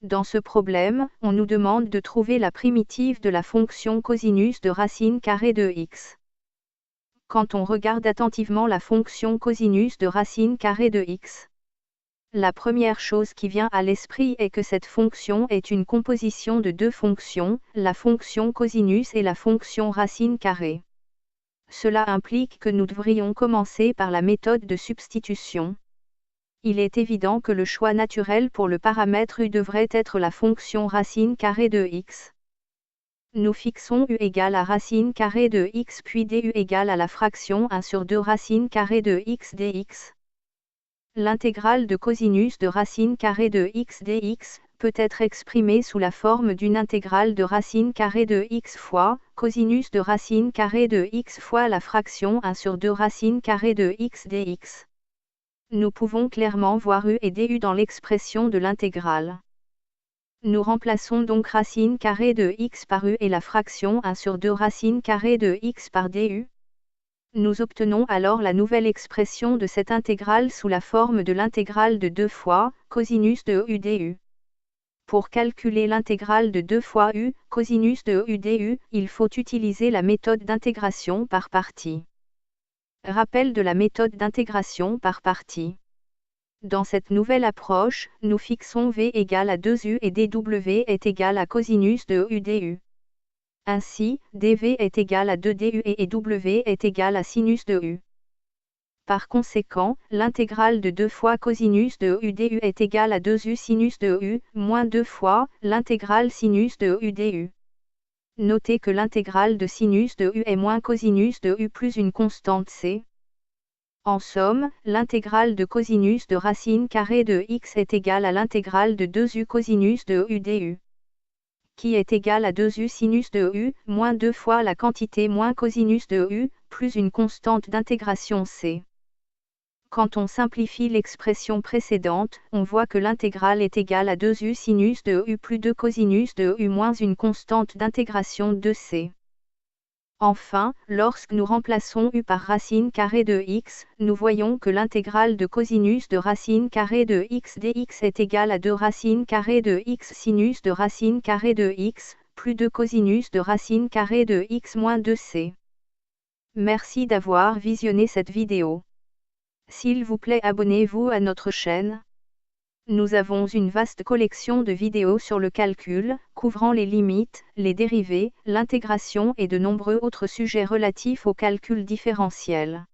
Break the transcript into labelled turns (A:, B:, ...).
A: Dans ce problème, on nous demande de trouver la primitive de la fonction cosinus de racine carrée de x. Quand on regarde attentivement la fonction cosinus de racine carrée de x, la première chose qui vient à l'esprit est que cette fonction est une composition de deux fonctions, la fonction cosinus et la fonction racine carrée. Cela implique que nous devrions commencer par la méthode de substitution. Il est évident que le choix naturel pour le paramètre u devrait être la fonction racine carrée de x. Nous fixons u égale à racine carrée de x puis du égale à la fraction 1 sur 2 racine carrée de x dx. L'intégrale de cosinus de racine carrée de x dx peut être exprimée sous la forme d'une intégrale de racine carrée de x fois cosinus de racine carrée de x fois la fraction 1 sur 2 racine carrée de x dx. Nous pouvons clairement voir u et du dans l'expression de l'intégrale. Nous remplaçons donc racine carrée de x par u et la fraction 1 sur 2 racine carrée de x par du. Nous obtenons alors la nouvelle expression de cette intégrale sous la forme de l'intégrale de 2 fois cosinus de u du. Pour calculer l'intégrale de 2 fois u cosinus de u du, il faut utiliser la méthode d'intégration par partie. Rappel de la méthode d'intégration par partie. Dans cette nouvelle approche, nous fixons v égale à 2u et dw est égal à cosinus de u du. Ainsi, dv est égal à 2du et w est égal à sinus de u. Par conséquent, l'intégrale de 2 fois cosinus de u du est égale à 2u sinus de u, moins 2 fois l'intégrale sinus de u du. Notez que l'intégrale de sinus de u est moins cosinus de u plus une constante c. En somme, l'intégrale de cosinus de racine carrée de x est égale à l'intégrale de 2u cosinus de u du, qui est égale à 2u sinus de u, moins 2 fois la quantité moins cosinus de u, plus une constante d'intégration c. Quand on simplifie l'expression précédente, on voit que l'intégrale est égale à 2u sinus de u plus 2 cosinus de u moins une constante d'intégration de c. Enfin, lorsque nous remplaçons u par racine carrée de x, nous voyons que l'intégrale de cosinus de racine carrée de x dx est égale à 2 racine carrée de x sinus de racine carrée de x, plus 2 cosinus de racine carrée de x moins 2c. Merci d'avoir visionné cette vidéo. S'il vous plaît, abonnez-vous à notre chaîne. Nous avons une vaste collection de vidéos sur le calcul, couvrant les limites, les dérivés, l'intégration et de nombreux autres sujets relatifs au calcul différentiel.